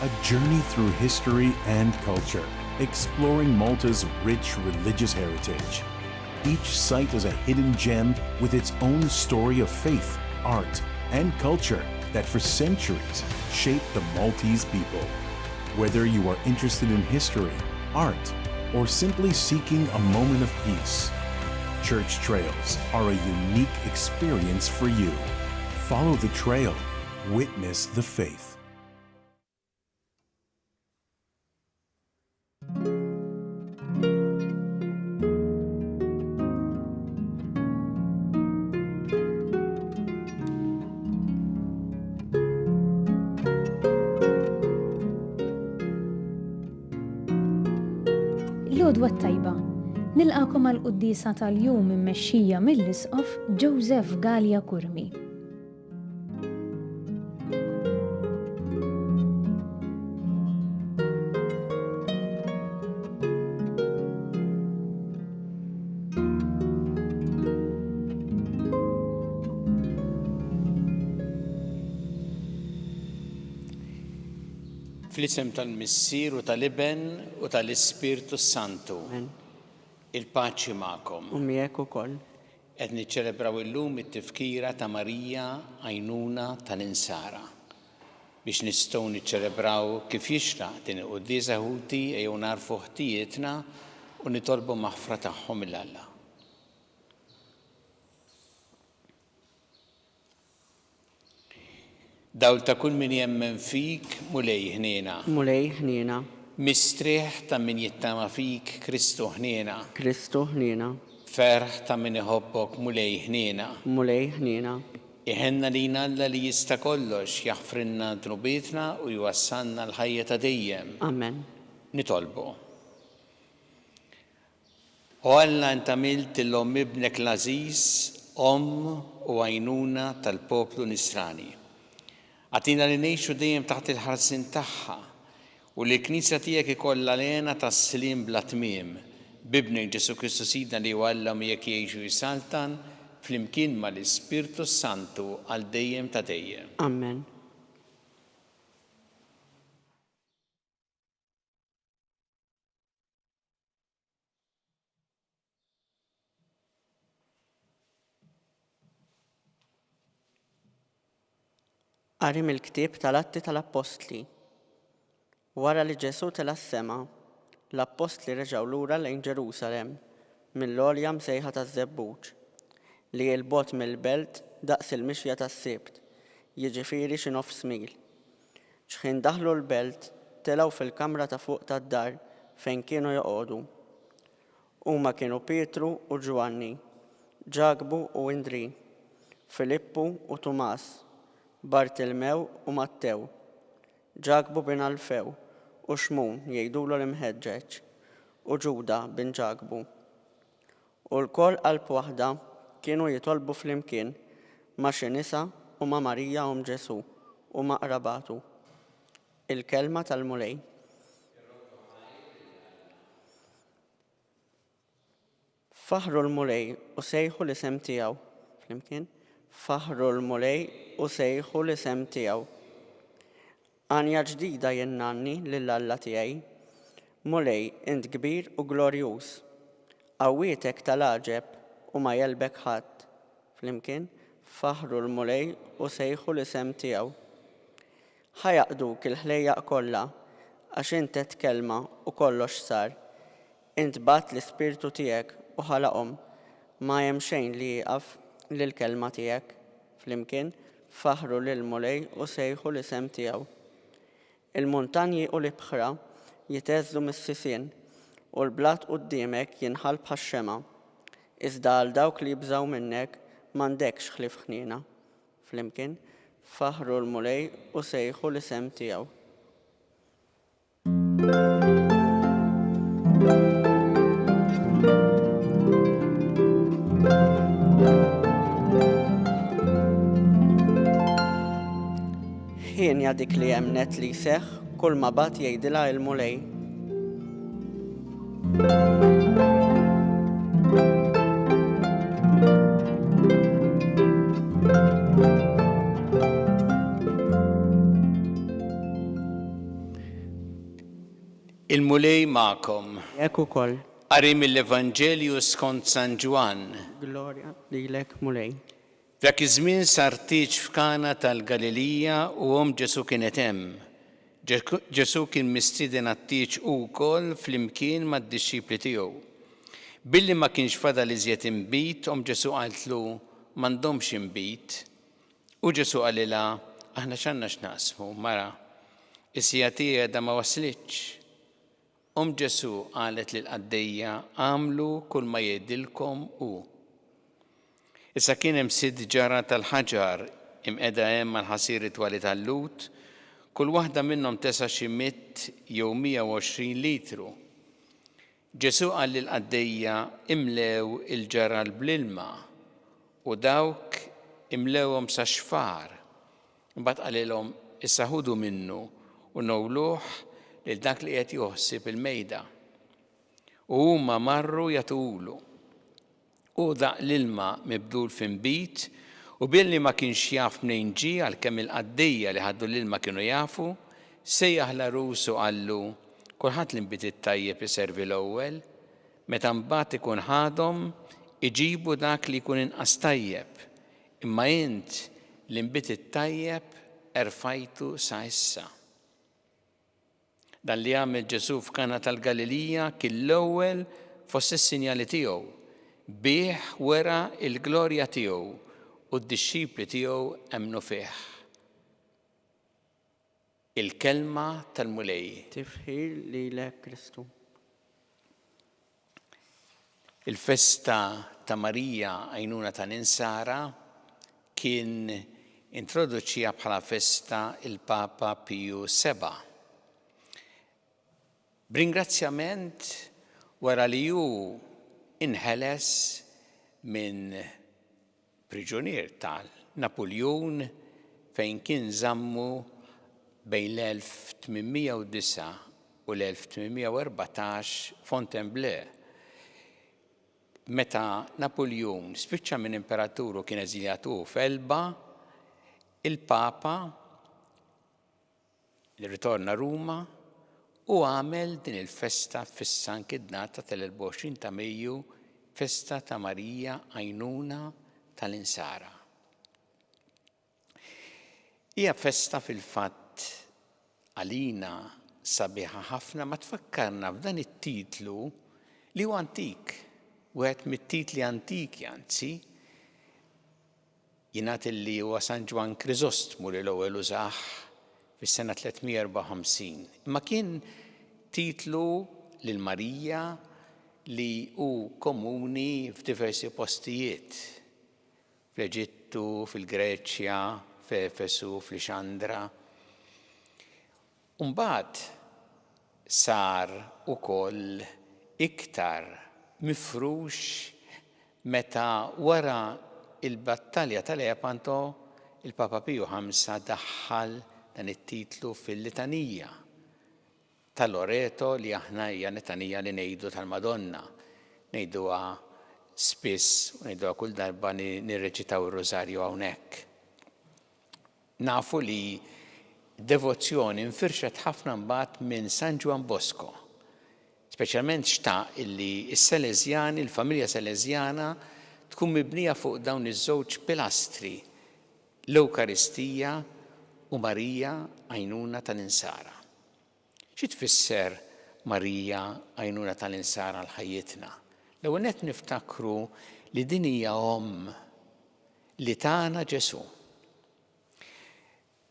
a journey through history and culture, exploring Malta's rich religious heritage. Each site is a hidden gem with its own story of faith, art, and culture that for centuries shaped the Maltese people. Whether you are interested in history, art, or simply seeking a moment of peace, Church Trails are a unique experience for you. Follow the trail, witness the faith. L-għodwa tajba, nilqakom għal-quddisa tal-jum immexxija mill-Isqof Joseph Gallia Kurmi. Fl-isem tal-Missier u tal-Iben u tal-Ispirtu Santu. Il-paċi magħkom. U miegħek ukoll. Qed niċċelebraw illum it-tifkira ta' Marija Għajnuna tal-Insara. Biex nistgħu niċċelebraw kif jixraq din il-Quddiesa Ħuti ejjew narfu ħtijietna u nitolbu maħfra tagħhom il-Alla. Dawl ta' kull min jemmen fik mulej ħniena. Mulej ħniena. Mistrieħ ta' min jittama fik Kristu ħniena. Kristu ħniena. Ferħ ta' min iħobbok mulej ħniena. Mulej ħniena. Iħenna lina Alla li jista' kollox jaħfrinna dnubietna u jwassalna l-ħajja ta' dejjem. Amen. Nitolbu. O Alla int għamilt l-om ibnek l-Aziz, u għajnuna tal-poplu Nisrani. Għatina li nejxu dejjem taħt il-ħarsin tagħha u li l-Knisja tiegħek ikollha lena tas-siliem bla tmiem bibnek Ġesu Kristu Sidna li Alla miegħek jgħixu jisaltan flimkien mal-Ispirtu Santu għal dejjem ta' dejjem. Amen. Qari mill-ktieb tal-Atti tal-Apostli. Wara li Ġesu tela s-sema, l-Apostli reġgħu lura lejn Ġerusalemm mill-għolja msejħa taż-Żebbuġ li l-bogħod mill-belt daqs il-mixja tas-Sibt, jiġifieri xi nofs mil. X'ħin daħlu l-belt telgħu fil-kamra ta' fuq tad-dar fejn kienu joqogħdu. Huma kienu Pietru u Ġwanni, Ġagbu u Indri, Filippu u Tumas, Bartilmew u Mattew, Ġagbu bin Alfew u Xmun jgħidulu l-Imħeġġeġ u Ġuda bin Ġagbu. U l-koll qalb waħda kienu jitolbu flimkien ma' xi nisa u ma' Marija Ġesu u ma' qrabatu. Il-kelma tal-mulej. Faħru l-mulej u sejħu l-isem tiegħu flimkien. Faħru l-mulej u sejħu l-isem tiegħu. Għanja ġdida jennanni lill-Alla tiegħi, mulej int kbir u glorjuż, qawwietek tal-għaġeb u ma jelbek ħadd. Flimkien, faħru l-mulej u sejħu l-isem tiegħu. Ħajaqduk il-ħlejjaq kollha għax int qed kelma u kollox sar. Int bat l-Ispirtu tiegħek u ħalaqhom ma hemm xejn li jieqaf lill-kelma tiegħek. Flimkien, faħru lill-mulej u sejħu l-isem tiegħu. Il-muntanji u l-ibħra jiteżżu mis-sisien u l-blat quddiemek jinħal bħax-xema. Iżda għal dawk li jibżgħu minnek m'għandekx ħlief ħniena. Flimkien, faħru l-mulej u sejħu l-isem tiegħu. Ħinja dik li jemnet li seħħ kull ma bat jgħidilha il-mulej. Il-mulej ma'kom. Jekk ukoll. Qari mill-Evanġelju skont San Ġwan. Glorja lilek mulej. Dak iż-żmien sar tieġ f'Kana tal-Galilija u Ġesu kienet hemm. Ġesu kien mistieden għat-tieġ wkoll flimkien mad-dixxipli tiegħu. Billi ma kienx fadal iżjed inbit, Ġesu qaltlu m'għandhomx inbit. U Ġesu qalilha aħna x'għandna x'naqsmu, mara, is-sija tiegħi għadha ma waslitx. Ġesu qalet lill-qaddejja għamlu kull ma jgħidilkom hu. Issa kien hemm sitt ġara tal-ħaġar imqiegħda hemm mal-ħasieri twali tal-lut, kull waħda minnhom tesa' xi 100 jew 120 litru. Ġesu qal lill-qaddejja imlew il-ġaral bl-ilma u dawk imlewhom sa xfar. Imbagħad qalilhom issa ħudu minnu u nowluh lil dak li qed joħsib il-mejda. U huma marru jagħtulu. U daq l-ilma mibdul f'inbit u billi ma kienx jaf mnejn ġie għalkemm il-qaddejja li ħaddu l-ilma kienu jafu, sejjaħ la rusu qallu kulħadd l-inbit it-tajjeb iservi l-ewwel, meta mbagħad ikun ħadhom iġibu dak li jkun inqas tajjeb, imma int l-inbit it-tajjeb erfajtu sa issa. Dan li għamel Ġesu f'Kana tal-Galilija kien l-ewwel fost is-sinjali tiegħu, bih wera il-glorja tiegħu u d-dixxipli tiegħu emmnu fih. Il-kelma tal-mulej. Tifħir lilek Kristu. Il-festa ta' Marija għajnuna ta' Ninsara kien introduċija bħala festa il-Papa Piju VII. B'ringrazzjament wara li hu inħeles minn priġunier tal-Napoleon fejn kien żammu bejn l-1809 u l-1814 Fontainebleau. Meta Napoleon spiċċa minn imperaturu kien eżiljatu f'Elba, il-Papa li ritorna Ruma u għamel din il-festa fis-San Kidnata tal-24 ta' Mejju, festa ta' Marija għajnuna tal-Insara. Hija festa fil-fatt għalina sabiħa ħafna ma tfakkarna f'dan it-titlu li huwa antik, wieħed mit-titli antiki anzi, jingħad li huwa San Ġwan Krisostmu li l-ewwel użah fis-sena 354. Imma kien titlu lil Marija li hu komuni f'diversi postijiet, fl-Eġittu, fil-Greċja, f'Efesu, fl-Xandra. Mbagħad sar ukoll iktar mifrux meta wara il-battalja tal-Lepanto il-Papa Piju V daħħal dan it-titlu fil-litanija tal-Loreto li aħna hija litanija li ngħidu tal-Madonna. Ngħiduha spiss u ngħiduha kull darba nirreċitaw ir-Rożarju hawnhekk. Nafu li devozzjoni infirxet ħafna mbagħad minn San Ġwan Bosco. Speċjalment xtaq illi s-Salesjani, il-familja Salesjana tkun mibnija fuq dawn iż-żewġ pilastri, l-Ewkaristija u Marija għajnuna tal-Insara. Xi tfisser Marija għajnuna tal-Insara l-ħajjitna? L-ewwel nett niftakru li din hija li tagħna Ġesu.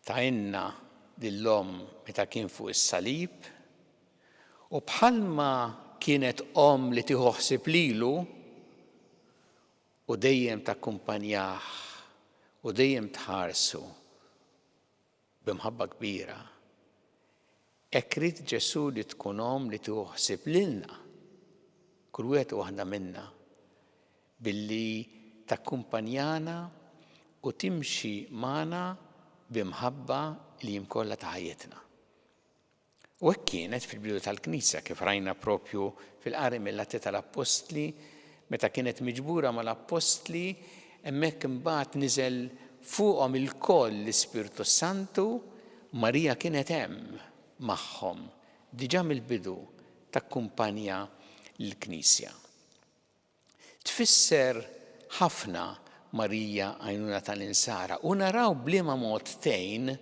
Ta'inna lill-Omm meta kien fuq is-salib u bħalma kienet li tieħu ħsieb lilu u dejjem takkumpanjah u dejjem tħarsu b'imħabba kbira. Hekk rid Ġesu li tkun li tieħu ħsieb lilna, kull wieħed u waħda minna, billi takkumpanjana u timxi magħna b'imħabba li jimkolla ta' ħajjitna. U hekk kienet fil-bidu tal-Knisja kif rajna propju fil-qari mill-Atti tal-Apostli, meta kienet miġbura mal-Apostli, hemmhekk imbagħad niżel fuqhom il-koll l-Ispirtu Santu, Marija kienet hemm magħhom diġà mill-bidu takkumpanja l-Knisja. Tfisser ħafna Marija għajnuna tal-insara u naraw bliema mod tgħin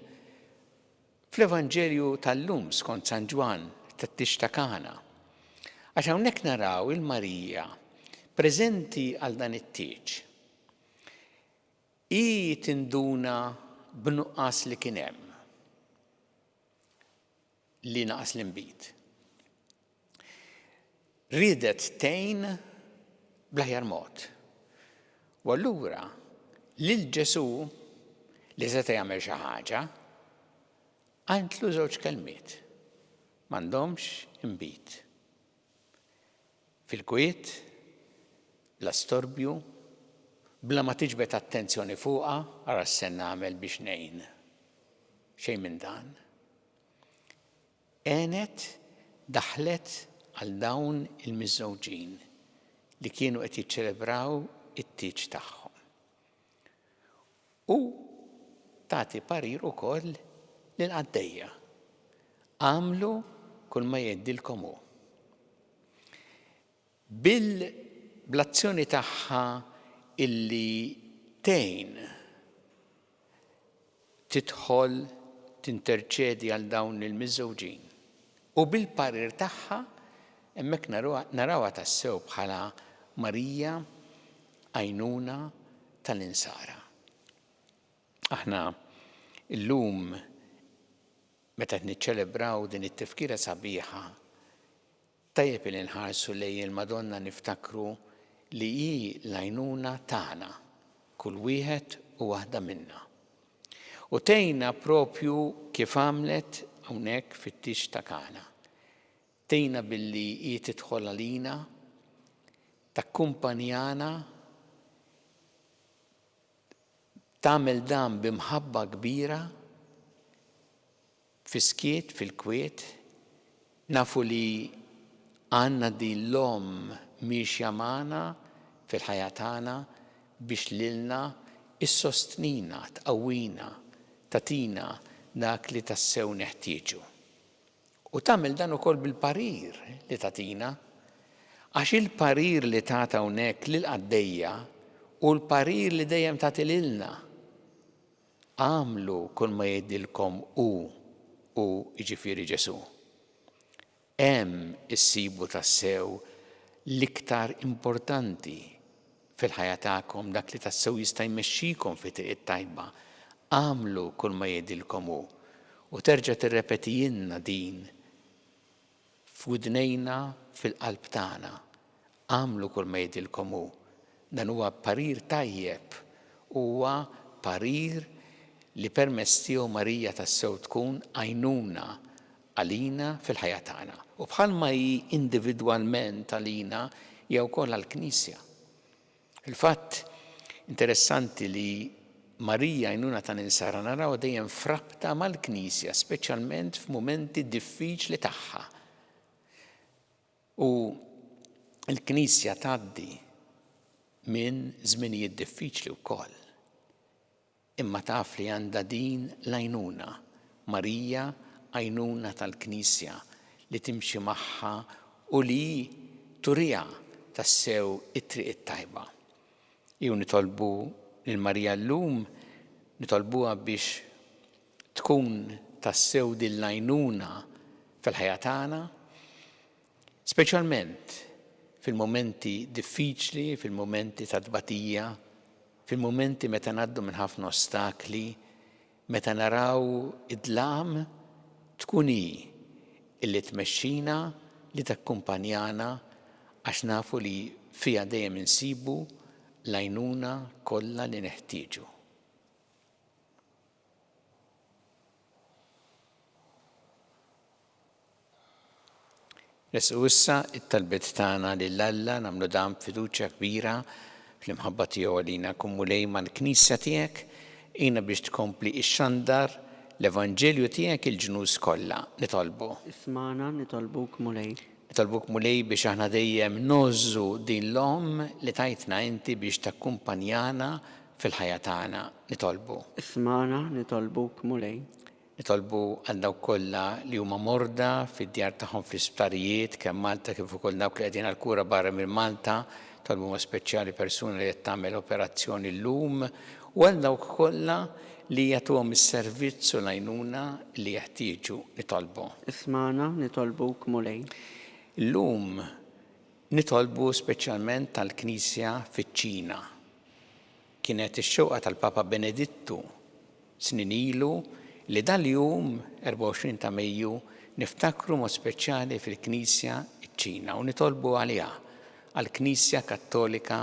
fl-Evanġelju tal-lum skont San Ġwan tat-Tix ta' Kana. Għax hawnhekk naraw il-Marija preżenti għal dan it-tieġ. I tinduna b'nuqqas li kien hemm li naqas l-inbit. Ridet tgħin bl-aħjar mod. U allura lil Ġesu li seta' jagħmel xi ħaġa għandlu żewġ kelmiet m'għandhomx inbit. Fil-kwiet, l-astorbju, bla ma tiġbed attenzjoni fuqha ara se nagħmel biex ngħin. Xejn minn dan. Għenet daħlet għal dawn il-miżżewġin li kienu qed jiċċelebraw it-tieġ tagħhom. U tagħti parir ukoll lil Għaddejja. Għamlu kull ma jgħidilkom hu. Bl-azzjoni tagħha illi tgħin tidħol tinterċedi għal dawn il-miżżewġin. U bil-parir tagħha hemmhekk narawha tassew bħala Marija għajnuna tal-insara. Aħna llum meta niċċelebraw din it-tifkira sabiħa tajjeb li nħarsu lejn il-Madonna niftakru li hi l-għajnuna tagħna kull wieħed u waħda minnha. U tgħinna propju kif għamlet hawnhekk fit-Tix ta' Kana. Tgħinna billi hi tidħol għalina, takkumpanjana, tagħmel dan b'imħabba kbira, fiskiet fil-kwiet, nafu li għandna din l-om mixja magħna fil-ħajja tagħna biex lilna issostnina, tqawwina, tatina dak li tassew neħtieġu. U tagħmel dan ukoll bil-parir li tatina, għax il-parir li tagħta hawnhekk lil Għaddejja u l-parir li dejjem tagħti lilna. Għamlu kull ma jgħidilkom u jiġifieri Ġesu. Hemm issibu tassew l-iktar importanti fil-ħajja tagħkom dak li tassew jista' jmexxikom fi triq tajba. Għamlu kull ma jgħidilkom u terġa' tirrepetilna din f'wudnejna fil-qalb tagħna. Għamlu kull ma jgħidilkom Dan huwa parir tajjeb, huwa parir li permezz tiegħu Marija tassew tkun għajnuna għalina fil-ħajja tagħna. U bħalma hi individwalment għalina jew ukoll għall-Knisja. Il-fatt interessanti li Marija għajnuna tal-insara naraw dejjem frabta mal-Knisja, speċjalment f'mumenti diffiċli tagħha. U l-Knisja tgħaddi minn żminijiet diffiċli wkoll. Imma taf li għandha din l-għajnuna, Marija għajnuna tal-Knisja li timxi magħha u li turija tassew it-triq it-tajba. Jew nitolbu lil Marija llum nitolbuha biex tkun tassew din l-għajnuna fil-ħajja tagħna, speċjalment fil-momenti diffiċli, fil-momenti ta' tbatija, fil-momenti meta ngħaddu minn ħafna ostakli, meta naraw id-dlam tkun hi illi tmexxina li takkumpanjana għax nafu li fiha dejjem insibu l-għajnuna kollha li neħtieġu. Resqu issa it-talbiet tagħna lill-Alla nagħmlu dan b'fiduċja kbira fl-imħabba tiegħu għalina kummulej mal-Knisja tiegħek jiena biex tkompli x-xandar l-Evanġelju tiegħek il-ġnus kollha. Nitolbu. Ismana nitolbuk mulej. Nitolbuk mulej biex aħna dejjem nożżu din l-om li tajtna inti biex takkumpanjana fil-ħajja tagħna. Nitolbu. Ismana nitolbuk mulej. nitolbu għal dawk kollha li huma morda fid-djar tagħhom fl-isptarijiet kemm Malta kif ukoll dawk li qegħdin għall-kura barra minn Malta, tolbu ma speċjali persuni li qed tagħmel operazzjoni llum u għal dawk kollha li jagħtuhom is-servizz u l-għajnuna li jeħtieġu nitolbu. Ismana nitolbuk mulej. Illum nitolbu speċjalment tal-Knisja fiċ-Ċina. Kienet ix-xewqa tal-Papa Benedittu snin ilu li dal-jum 24 ta' Mejju niftakru mod speċjali fil-Knisja ċ-Ċina u nitolbu għaliha għall-Knisja Kattolika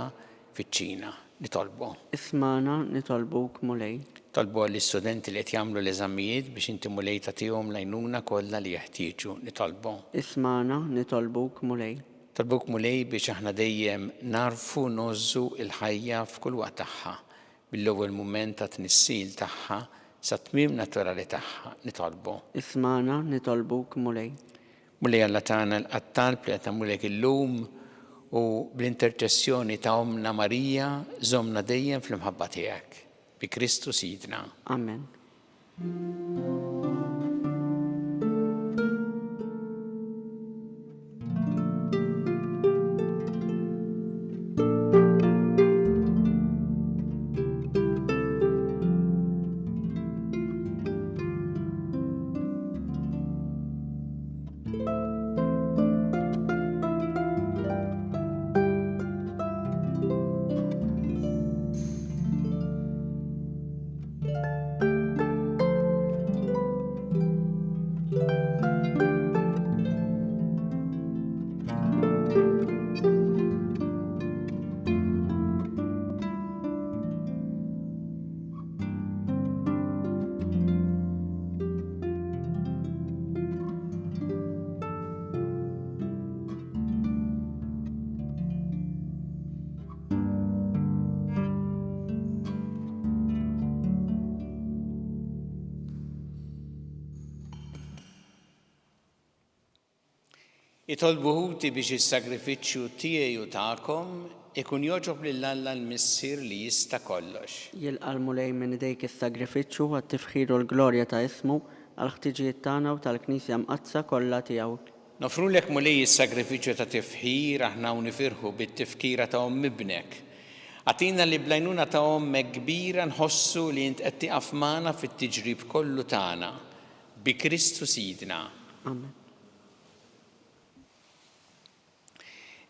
fiċ-Ċina. Nitolbu. Ismana nitolbuk mulej. Tolbu għall-istudenti li qed jagħmlu l-eżamijiet biex inti mulej tagħtihom l-għajnuna kollha li jeħtieġu. Nitolbu. Ismana nitolbuk mulej. Tolbuk mulej biex aħna dejjem narfu nożżu il-ħajja f'kull waqt tagħha bil-ewwel mument ta' tnissil tagħha sa tmiem naturali tagħha. Nitolbu. Ismana nitolbuk mulej. Mulej Alla tagħna l-qattal li qed nagħmlek illum u bl-interċessjoni ta' Omna Marija żommna dejjem fl-imħabba tiegħek. Bi Kristu Sidna. Amen. Itolbu ħuti biex is-sagrifiċċju tiegħi u tagħkom ikun joġob lil Alla l-Missier li jista' kollox. Jilqal mulej minn idejk is-sagrifiċċju għat-tifħir u l-glorja ta' ismu għal ħtiġijiet tagħna u tal-Knisja mqazza kollha tiegħu. Nofrulek mulej is-sagrifiċċju ta' tifħir aħna u nifirħu bit-tifkira ta' ibnek. Għatina li blajnuna ta' kbira nħossu li int qed tieqaf magħna fit-tiġrib kollu tagħna. Bi Kristu Sidna. Amen.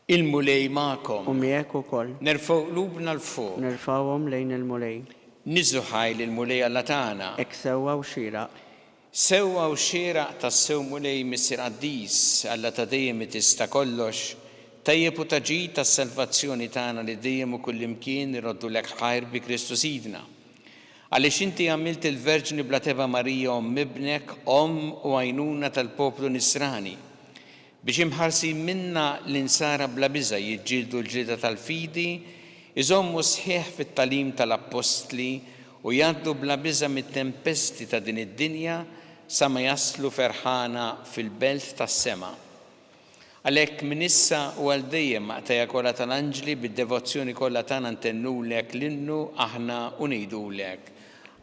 Il-mulej ma'kom. U miegħek ukoll. Nerfgħu qlubna l-fuq. Nerfawhom lejn il-mulej. Niżu ħajl il-mulej Alla tagħna. Hekk sewwa u xieraq. Sewwa u xieraq tas-sew mulej Missier Qaddis Alla ta' dejjem tista' kollox. Tajjeb u taġid tas-salvazzjoni tagħna li dejjem u kullimkien iroddu lek ħajr bi Kristu Sidna. Għaliex inti għamilt il-Verġni bla teba Marija ibnek u għajnuna tal-poplu Nisrani. Biex imħarsi minna l-insara bla biża jiġġieldu l-ġlieda tal-fidi, iżommu sħiħ fit-talim tal-Apostli u jgħaddu bla biża mit-tempesti ta' din id-dinja sa ma jaslu ferħana fil-belt tas-sema. Għalhekk minn issa u għal dejjem maqtajja kollha tal-anġli bid-devozzjoni kollha tagħna ntennulek l-innu aħna u ngħidulek.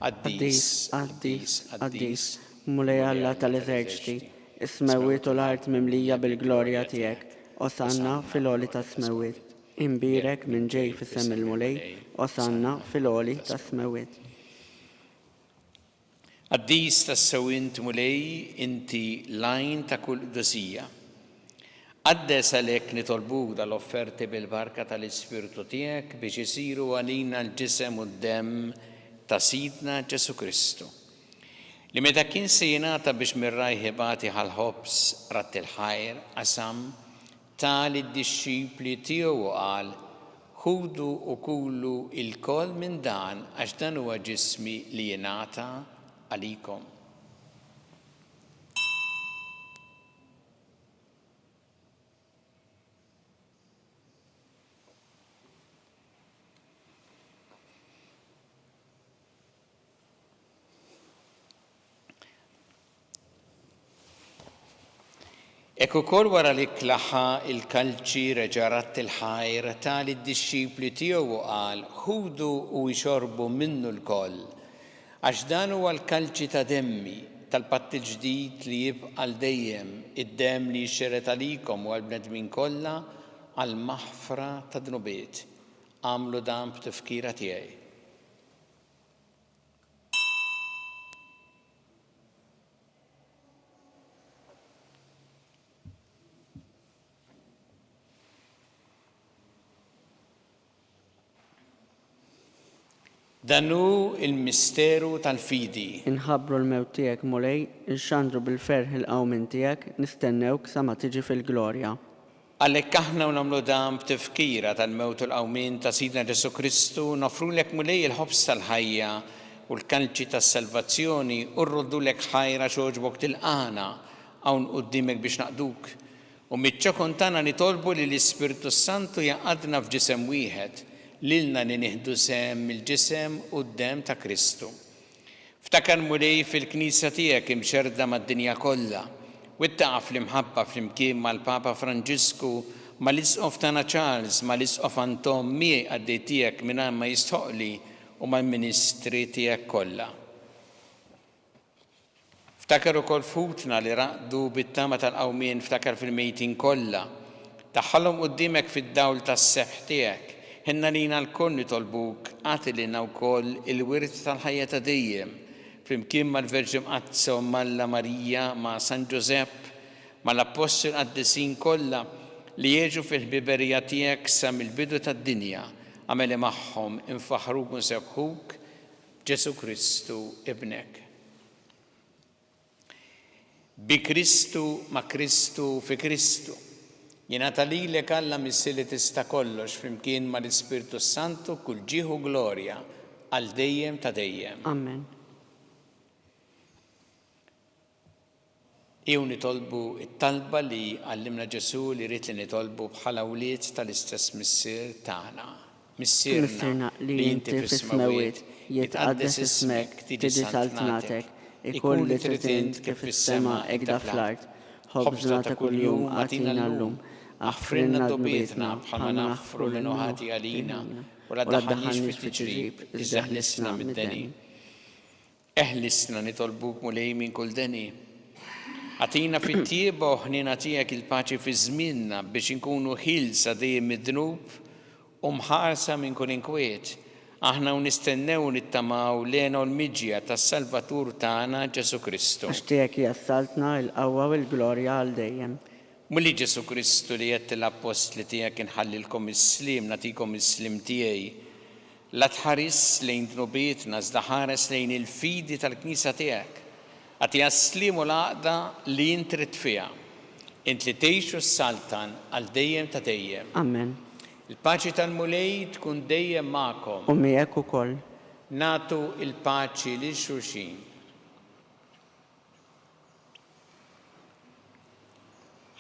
Qaddis, qaddis, qaddis, mulej Alla tal-eżerċiti. Is-smewwiet u l-art mimlija bil-glorja tiegħek, osanna fil-għoli ta' smewwiet. Imbirek minn ġej fis-sem il-mulej, osanna fil-għoli ta' smewwiet. Qaddis tas-sewwint mulej inti lajn ta' kull qdusija. Qaddes għalhekk nitolbuk dal-offerti bil-barka tal-Ispirtu tiegħek biex isiru għalina l-ġisem u d-demm ta' Sidna Ġesu Kristu. Li meta kien se jingħata biex mir-rajħ ibati ħal-ħobs rat il-ħajr qasam tal id-dixxipli tiegħu qal ħudu u kulu il-kol minn dan għax dan huwa ġismi li jingħata għalikom. Ekku kol wara li klaħħa il-kalċi reġarat il-ħajr tal id-dixxipli tiegħu qal ħudu u jxorbu minnu l-koll għax dan huwa l-kalċi ta' demmi tal-patt il-ġdid li jibqa' għal dejjem, id-dem li jxerret għalikom u għall-bnedmin kollha għall-maħfra ta' dnubiet. Għamlu dan b'tifkira tiegħi. Danu il-misteru tal-fidi. Inħabbru l-mewt tiegħek Mulej, inxandru bil-ferħ il-qawmin tiegħek, nistennewk sa ma tiġi fil-glorja. Għalhekk aħna nagħmlu dan b'tifkira tal-mewt u l-qawmin ta' Sidna Ġesu Kristu, nofrulek Mulej il-ħobs tal-ħajja u l-kalċi tas-salvazzjoni u rroddulek ħajra xogħġbok tilqana hawn quddiemek biex naqduk. U miċ-ċokon tagħna nitolbu li l-Ispiritu Santu jaqadna f'ġisem wieħed, lilna li nieħdu sem il-ġisem u d-dem ta' Kristu. Ftakar Mulej fil-Knisja tiegħek imxerda mad-dinja kollha, u ttaqaf l-imħabba flimkien mal-Papa Franġisku, mal-Isqof tagħna Charles, mal-Isqof Anton miegħi għaddej tiegħek mingħajr ma jistħoqli u mal-Ministri tiegħek kollha. Ftakar ukoll futna li raqdu bit-tama tal-qawmien, ftakar fil-mejtin kollha, taħħalhom quddiemek fid-dawl tas-seħħ tiegħek. Ħinna lina l-koll nitolbuk, għati lina wkoll il-wirt tal-ħajja ta' dejjem, flimkien mal-Verġi Mqazza u Malla Marija ma' San Giuseppe, mal-Apostol qaddisin kollha li jeġu fil-ħbiberija tiegħek sa mill-bidu tad-dinja, għameli magħhom infaħruk u nsebħuk Ġesu Kristu ibnek. Bi Kristu, ma' Kristu, fi Kristu. Jingħata lilek Alla missi li tista' kollox flimkien mal-Ispiritu Santu kull ġieħu glorja għal dejjem ta' dejjem. Amen. Jew nitolbu it-talba li għallimna Ġesu li rrid li nitolbu bħala wlied tal-istess missier tagħna. Missierna li inti fis-smawiet jitqaddes ismek, tiġi saltnatek, ikun li trid int kif fis-sema hekk fl-art. Ħobżna ta' kuljum għatina llum. Aħfrinna dobietna bħalma naħfru l-nuħati għalina u la daħħalniex fil-ġrib, iżaħlisna mid-deni. Eħlisna nitolbuk Mulej minn kull deni. Għatina fit-tieba u ħnina tiegħek il-paċi fi żmienna biex inkunu ħilsa dejjem mid-dnub u mħarsa minn kull inkwiet. Aħna nistennew nittamaw lena u l-miġja tas-Salvatur tagħna Ġesu Kristu. Għax tiegħek jassaltna l-qawwa u l-glorja għal dejjem. Mulli Ġesu Kristu li jett l-apostli tiegħek inħallilkom is-slim, nagħtikom is-slim tiegħi. La tħares lejn dnubietna iżda ħares lejn il-fidi tal-Knisja tiegħek. Għatiha s-slim u l-għaqda li int trid fiha. Int li tgħixu s-saltan għal dejjem ta' dejjem. Amen. Il-paċi tal-Mulej tkun dejjem magħkom. U miegħek ukoll. Nagħtu il-paċi lil xulxin.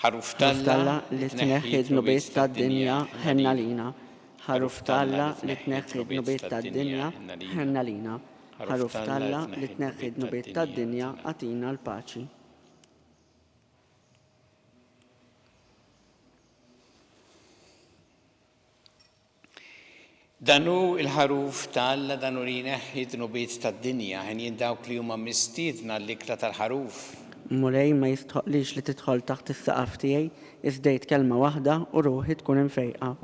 Ħaruf Talla li tneħħi d-nubiet tad-dinja ħenna lina. Ħaruf Talla li tneħħi d-nubiet tad-dinja ħenna lina. Ħaruf Talla li tneħħi d-nubiet tad-dinja għatina l-paċi. Danu il-ħaruf Talla danu li jneħħi d-nubiet tad-dinja ħen jindawk li huma mistiedna l-ikla tal-ħaruf. Mulej ma jistħoqlix li tidħol taħt is-saqaf tiegħi, iżdejt kelma waħda u ruħi tkun imfejqa.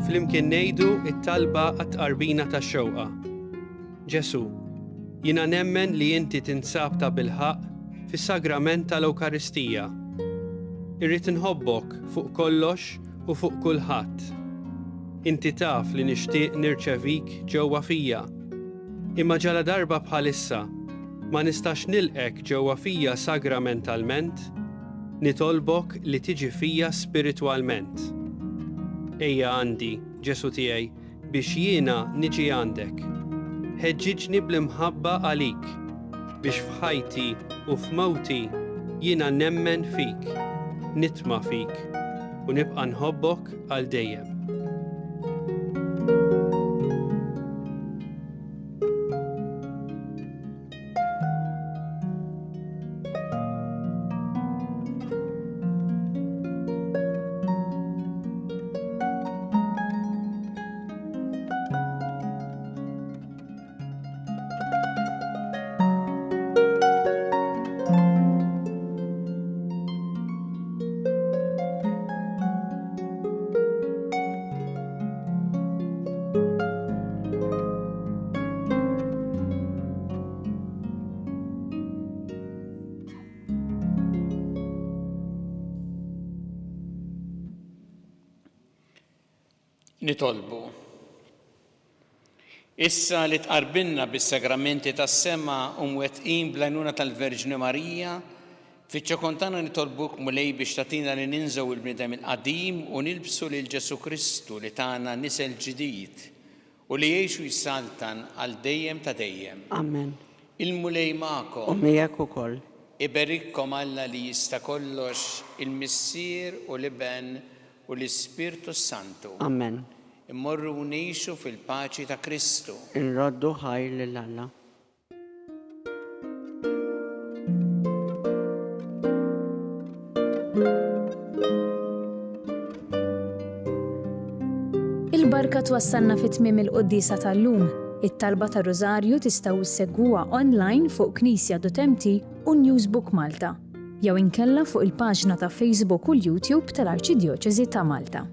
Flimkien ngħidu it-talba għat-tqarbina tax-xewqa. Ġesu, jiena nemmen li inti tinsab ta' bilħaq fis-sagrament tal-Ewkaristija. Irrid inħobbok fuq kollox u fuq kulħadd. Inti taf li nixtieq nirċevik ġewwa fija. Imma ġala darba bħalissa ma nistax nilqek ġewwa fija sagramentalment, nitolbok li tiġi fija spiritwalment. Ejja għandi, Ġesu tiegħi, biex jiena niġi għandek. Ħeġġiġni bl-imħabba għalik, biex f'ħajti u f'mawti jiena nemmen fik, nitma' fik u nibqa' nħobbok għal dejjem. Nitolbu. Issa li tqarbilna bis-sagramenti tas-sema u mwettqin bl-għajnuna tal-Verġni Marija, fiċ-ċokontana nitolbuk mulej biex tagħtina li ninżew il-bniedem il-qadim u nilbsu lil Ġesu Kristu li tagħna nisel ġdid u li jgħixu jissaltan għal dejjem ta' dejjem. Amen. Il-mulej magħkom. U miegħek ukoll. Iberikkom Alla li jista' kollox, il-Missier u l-Iben u l-Ispirtu Santu. Amen. Immorru u ngħixu fil-paċi ta' Kristu. Inroddu ħajr lil Alla. Il-barka twassalna fit-tmiem il-qoddisa tal-lum. It-talba ta' Rożarju tistgħu issegwuha online fuq Knisja.mt u Newsbook Malta, jew inkella fuq il-paġna ta' Facebook u l-YouTube tal-Arċidjoċeżi ta' Malta.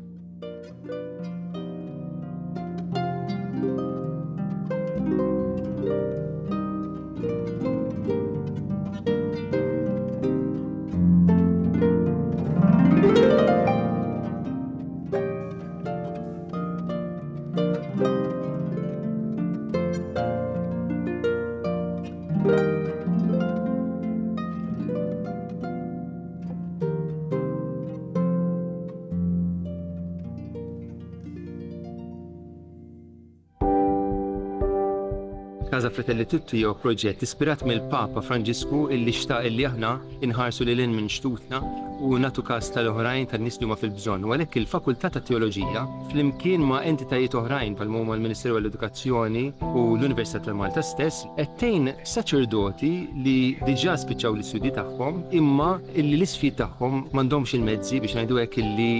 Casa Fratelli Tutti jew proġett ispirat mill-Papa Franġisku illi xtaq illi aħna inħarsu lil minn xtutna u nagħtu każ tal-oħrajn tan-nies li huma fil-bżonn. U għalhekk il-Fakultà ta' Teoloġija flimkien ma' entitajiet oħrajn bħal huma l-Ministeru għall-Edukazzjoni u l-Università ta' Malta stess qed tgħin saċerdoti li diġà spiċċaw l-istudji tagħhom imma illi l-isfid tagħhom m'għandhomx il-mezzi biex ngħidu hekk illi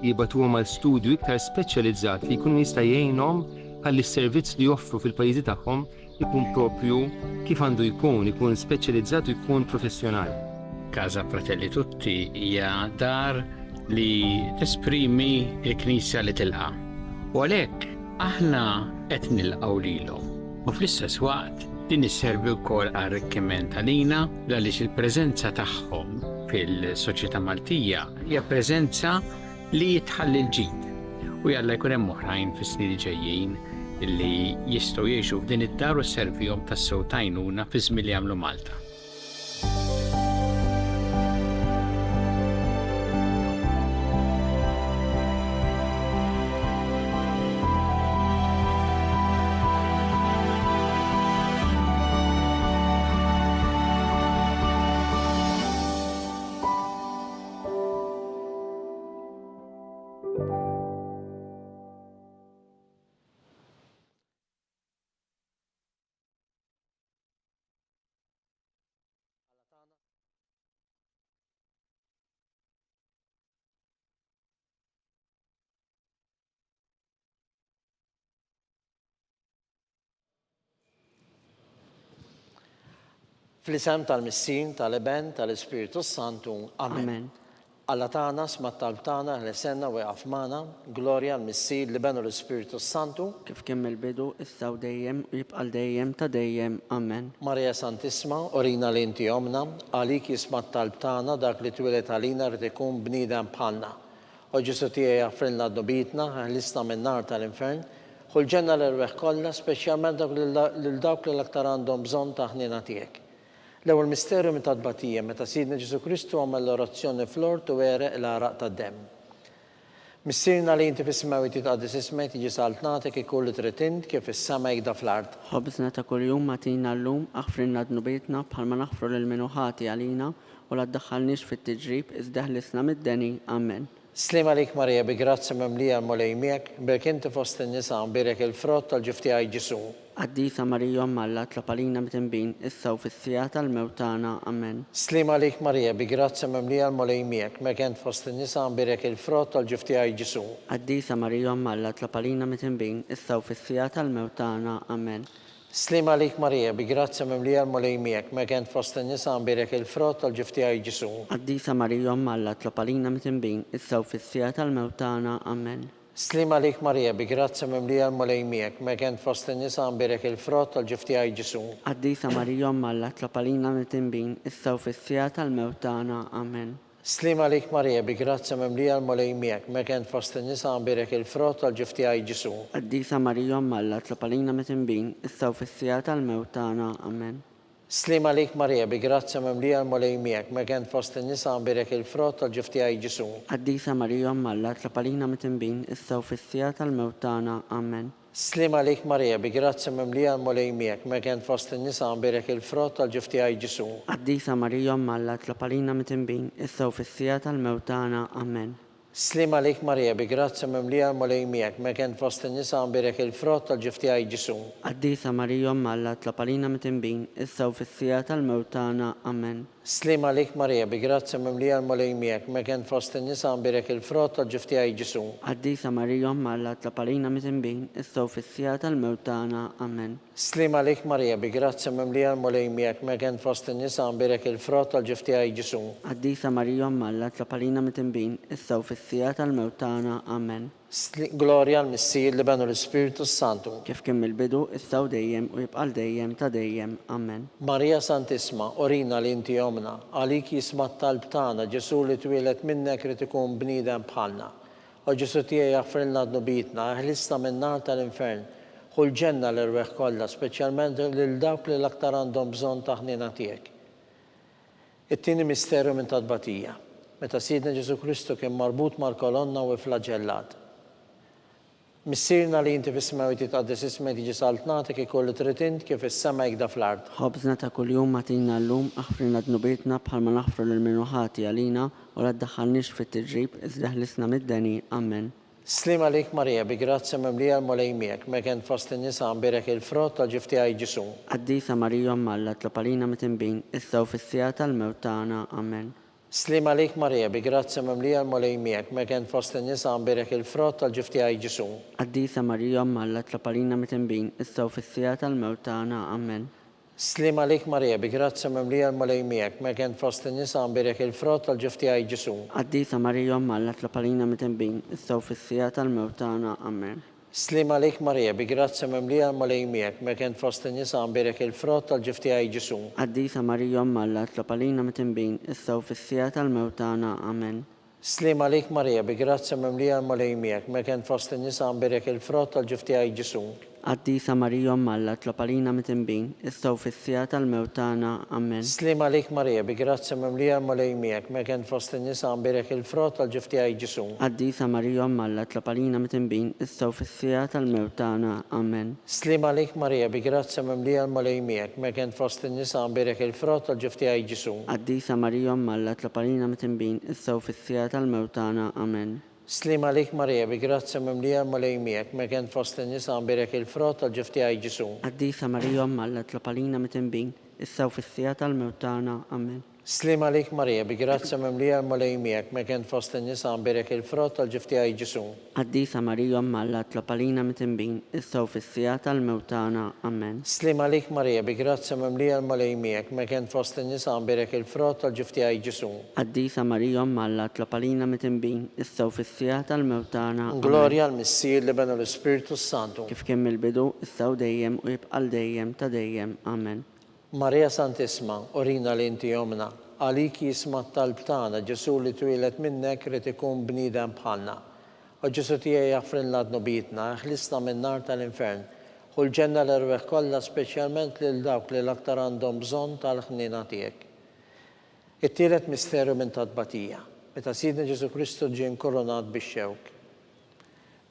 jibatuhom għal studju iktar speċjalizzat li jkunu jista' jgħinhom ħalli s-servizz li joffru fil-pajjiżi tagħhom ikun propju kif għandu jkun speċjalizzat u jkun professjonali. Casa Fratelli Tutti hija dar li tesprimi l-Knisja li tilqa'. U għalhekk aħna qed nilqgħu lilhom. U fl-istess waqt din isservi wkoll arricchiment għalina għaliex il-preżenza tagħhom fil-soċjetà Maltija hija preżenza li tħalli l-ġid. U jalla jkun hemm oħrajn fis-snin ġejjin illi jistgħu jgħixu f'din id-dar u sservihom tas-sew tajnuna fi żmien li jagħmlu Malta. Fl-isem tal-Missin, tal-Eben, tal-Ispiritu Santu, Amen. Alla tagħna smat talb tagħna ħlesenna u jaqaf magħna, glorja l-Missin, l-Eben u l-Ispiritu Santu. Kif kien mill-bidu, issa u dejjem u jibqa' dejjem ta' dejjem. Amen. Marija Santisma, orina li inti omna, għalik jismat talb tagħna dak li twilet għalina rid ikun bniedem bħalna. U Ġesu tiegħi jaffrilna d-nubitna, ħlisna minn nar tal-infern, ħulġenna l-irweħ kollha, speċjalment lil dawk li l-aktar għandhom bżonn ta' ħnina tiegħek. L-ewwel misterju minn tadbatija meta Sidna Ġesu Kristu għamel l-orazzjoni fl-ort u għereq l-araq tad-demm. Missirna li inti fis-smawi titqaddis ismek tiġi saltnatek ikun li trid int kif is-sama jgda fl-ard. خبزنا ta' kuljum matina llum aħfrilna dnubitna bħalma naħfru lil minuħati għalina u la tdaħħalniex fit-tiġrib iżda ħlisna mid-deni. Amen. Slim għalik Marija bi grazzi memlija l-molej miegħek, berk inti fost in-nisa birek il-frott tal-ġif tiegħi Ġesu. Qaddisa Marija Alla tlapalina mitembin issa u fis-sija tal-mewtana. Amen. Slim għalik Marija bi grazzi memlija l-molej miegħek, berk inti fost in-nisa birek il-frott tal-ġif tiegħi Ġesu. Qaddisa Marija Alla tlapalina mitembin issa u fis-sija tal-mewtana. Amen. Slim għalik Marija bi grazzi memlija l-molej miegħek, berk inti fost in-nisa birek il-frott tal-ġif tiegħi Ġesu. Qaddisa Marija Alla tlapalina mitembin issa u fis-sija tal-mewtana. Amen. Slim għalik Marija bi grazzi memlija l-molej miegħek, berk inti fost in-nisa birek il-frott tal-ġif tiegħi Ġesu. Qaddisa Marija Alla tlapalina mitembin issa u fis-sija tal-mewtana. Amen. Slim għalik Marija bi grazzi memlija l-molej miegħek, berk inti fost in-nisa birek il-frott tal-ġif tiegħi Ġesu. Qaddisa Marija Alla tlapalina mitembin issa u fis-sija tal-mewtana. Amen. Slim għalik Marija bi grazzi memlija l-molej miegħek, berk inti fost in-nisa birek il-frott tal-ġif tiegħi Ġesu. Qaddisa Marija Alla tlapalina mitembin issa u fis-sija tal-mewtana. Amen. Slim għalik Marija bi grazzi memlija l-molej miegħek, berk inti fost in-nisa birek il-frott tal-ġif tiegħi Ġesu. Qaddisa Marija Alla tlapalina mitembin issa u fis-sija tal-mewtana. Amen. Slim għalik Marija bi grazzi memlija l-molej miegħek, berk inti fost in-nisa birek il-frott tal-ġif tiegħi Ġesu. Qaddisa Marija Alla tlapalina mitembin issa u fis-sija tal-mewtana. Amen. Slim għalik Marija bi grazzi memlija l-molej miegħek, berk inti fost in-nisa birek il-frott tal-ġif tiegħi Ġesu. Qaddisa Marija Alla tlapalina mitembin issa u fis-sija tal-mewtana. Amen. Slim għalik Marija bi grazzi memlija l-molej miegħek, berk inti fost in-nisa birek il-frott tal-ġif tiegħi Ġesu. Qaddisa Marija Alla tlapalina mitembin issa u fis-sija tal-mewtana. Amen. Gloria al-Missir li benu l-Spiritu Santu. Kif kien mill-bidu issa u dejjem u jibqal dejjem ta' dejjem. Amen. Marija Santisma, orina li inti omna, għalik jisma talb tagħna, Ġesu li twilet minnek rid ikun bniedem bħalna. U Ġesu tiegħi jaffrilna d-nubitna, ħlisna minn nar tal-infern, ħulġenna l-irweħ kollha, speċjalment lil dawk li l-aktar għandhom bżonn ta' ħnina tiegħek. It-tieni misterju minn tadbatija, meta Sidna Ġesu Kristu kien marbut mal-kolonna u flagellat. Missirna li inti fis-smawi titqaddis ismek tiġi saltnatek ikun li trid int kif is-sema jgda fl-ard. Ħobżna ta' kuljum matina llum aħfrilna dnubitna bħalma naħfru lil minuħati għalina u la tdaħħalniex fit-tiġrib iżda ħlisna mid-deni. Amen. Slim għalik Marija bi grazzi memlija l-molej miegħek, berk inti fost in-nisa birek il-frott tal-ġif tiegħi Ġesu. Qaddisa Marija Alla tlapalina mitembin issa u fis-sija tal-mewtana. Amen. Slim għalik Marija bi grazzi memlija l-molej miegħek, berk inti fost in-nisa birek il-frott tal-ġif tiegħi Ġesu. Qaddisa Marija Alla tlapalina mitembin issa u fis-sija tal-mewtana. Amen. Slim għalik Marija bi grazzi memlija l-molej miegħek, berk inti fost in-nisa birek il-frott tal-ġif tiegħi Ġesu. Qaddisa Marija Alla tlapalina mitembin issa u fis-sija tal-mewtana. Amen. Slim għalik Marija bi grazzi memlija l-molej miegħek, berk inti fost in-nisa birek il-frott tal-ġif tiegħi Ġesu. Qaddisa Marija Alla tlapalina mitembin issa u fis-sija tal-mewtana. Amen. Slim għalik Marija bi grazzi memlija l-molej miegħek, berk inti fost in-nisa birek il-frott tal-ġif tiegħi Ġesu. Qaddisa Marija Alla tlapalina mitembin issa u fis-sija tal-mewtana. Amen. Slim għalik Marija bi grazzi memlija l-molej miegħek, berk inti fost in-nisa birek il-frott tal-ġif tiegħi Ġesu. Qaddisa Marija Alla tlapalina mitembin issa u fis-sija tal-mewtana. Amen. Slim għalik Marija bi grazzi memlija l-molej miegħek, berk inti fost in-nisa birek il-frott tal-ġif tiegħi Ġesu. Qaddisa Marija Alla tlapalina mitembin issa u fis-sija tal-mewtana. Amen. Slim għalik Marija bi grazzi memlija l-molej miegħek, berk inti fost in-nisa birek il-frott tal-ġif tiegħi Ġesu. Qaddisa Marija Alla tlapalina mitembin issa u fis-sija tal-mewtana. Amen. Slim għalik Marija bi grazzi memlija l-molej miegħek, berk inti fost in-nisa birek il-frott tal-ġif tiegħi Ġesu. Qaddisa Marija Alla tlapalina mitembin issa u fis-sija tal-mewtana. Amen. Slim għalik Marija bi grazzi memlija l-molej miegħek, berk inti fost in-nisa birek il-frott tal-ġif tiegħi Ġesu. Qaddisa Marija Alla tlapalina mitembin issa u fis-sija tal-mewtana. Gloria al-Missir li benu l-Spiritu Santu. Kif kien mill-bidu issa u dejjem u jibqal dejjem ta' dejjem. Amen. Marija Santisma, orina li inti omna, għalik jisma' t-talb tagħna, Ġesu li twieled minnek rid ikun bniedem bħalna. U Ġesu tiegħi jaffrinna d-nubitna, ħlisna min-nar tal-infern. U l-ġenna l-erweħ kollha speċjalment lil dawk li l-aktar għandhom bżonn tal-ħnina tiegħek. It-tielet misteru minn tadbatija, meta Sidna Ġesu Kristu ġie nkoronat bix-xewk.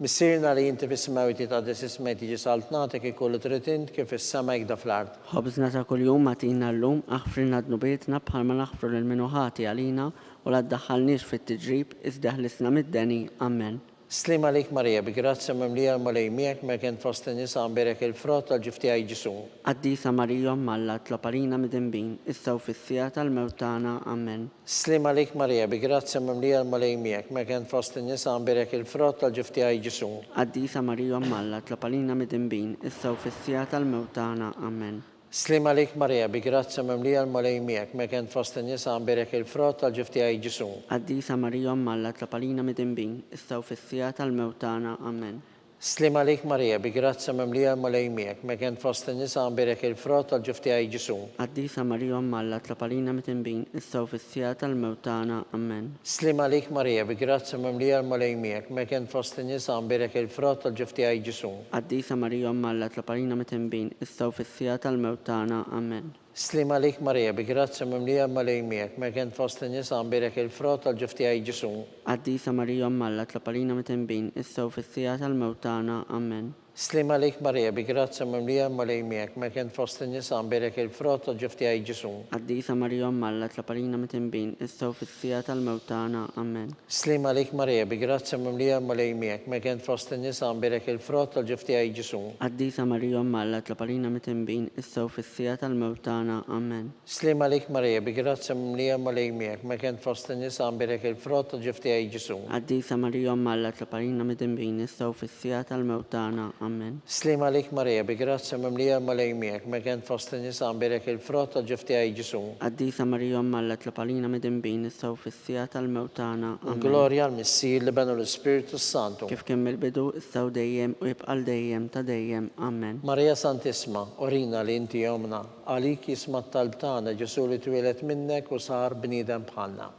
Missirna li jinti fis-semawiti ta' desismeti ġi saltnatek ikollu tritint kif is-sema jgda fl-ard. ħobżna ta' kuljum għatina l-lum, aħfrinna d-nubietna bħalma naħfru l-minuħati għalina u la ddaħħalniex fit-tiġrib, iżdeħlisna mid-deni. Amen. Slim għalik Marija, bi grazzja memlija l-malej miegħek ma kien fost nisa għambirek il-frott tal-ġifti għaj Ġesu. Qaddisa Marija Malla tlapalina mid-dembin, issa u fis-sija tal-mewtana. Amen. Slim għalik Marija, bi grazzja memlija l-malej miegħek ma kien fost nisa għambirek il-frott tal-ġifti għaj Ġesu. Qaddisa Marija Malla tlapalina mid-dembin, issa u fis-sija tal-mewtana. Amen. Slim għalik Marija, bi grazzja memlija l-malej miegħek ma kien fost nisa għambirek il-frott tal-ġifti għaj Ġesu. Qaddisa Marija Malla tlapalina mid-dembin, issa u fis-sija tal-mewtana. Amen. Slim għalik Marija, bi grazzja memlija l-malej miegħek ma kien fost nisa għambirek il-frott tal-ġifti għaj Ġesu. Qaddisa Marija Malla tlapalina mid-dembin, issa u fis-sija tal-mewtana. Amen. Slim għalik Marija, bi grazzja memlija l-malej miegħek ma kien fost nisa għambirek il-frott tal-ġifti għaj Ġesu. Qaddisa Marija Malla tlapalina mid-dembin, issa u fis-sija tal-mewtana. Amen. Slim għalik Marija, bi grazzja memlija l-malej miegħek ma kien fost nisa għambirek il-frott tal-ġifti għaj Ġesu. Qaddisa Marija Malla tlapalina mid-dembin, issa u fis-sija tal-mewtana. Amen. Slim għalik Marija, bi grazzja memlija l-malej miegħek ma kien fost nisa għambirek il-frott tal-ġifti għaj Ġesu. Qaddisa Marija Malla tlapalina mid-dembin, issa u fis-sija tal-mewtana. Amen. Slim għalik Marija, bi grazzja memlija l-malej miegħek ma kien fost nisa għambirek il-frott tal-ġifti għaj Ġesu. Qaddisa Marija Malla tlapalina mid-dembin, issa u fis-sija tal-mewtana. Amen. Slim għalik Marija, bi grazzja memlija l-malej miegħek ma kien fost nisa għambirek il-frott tal-ġifti għaj Ġesu. Qaddisa Marija Malla tlapalina mid-dembin, issa u fis-sija tal-mewtana. Amen. Slim għalik Marija, bi grazzja memlija l-malej miegħek ma kien fost nisa għambirek il-frott tal-ġifti għaj Ġesu. Qaddisa Marija Malla tlapalina mid-dembin, issa u fis-sija tal-mewtana. Amen. Glorja għal-Missir li benu l-Spiritu Santu. Kif kemm il-bidu, issa u dejjem u jibqal dejjem ta' dejjem. Amen. Marija Santisma, orina li inti jomna, għalik jisma t-talb tagħna Ġesu li twieled minnek u sar bniedem bħalna.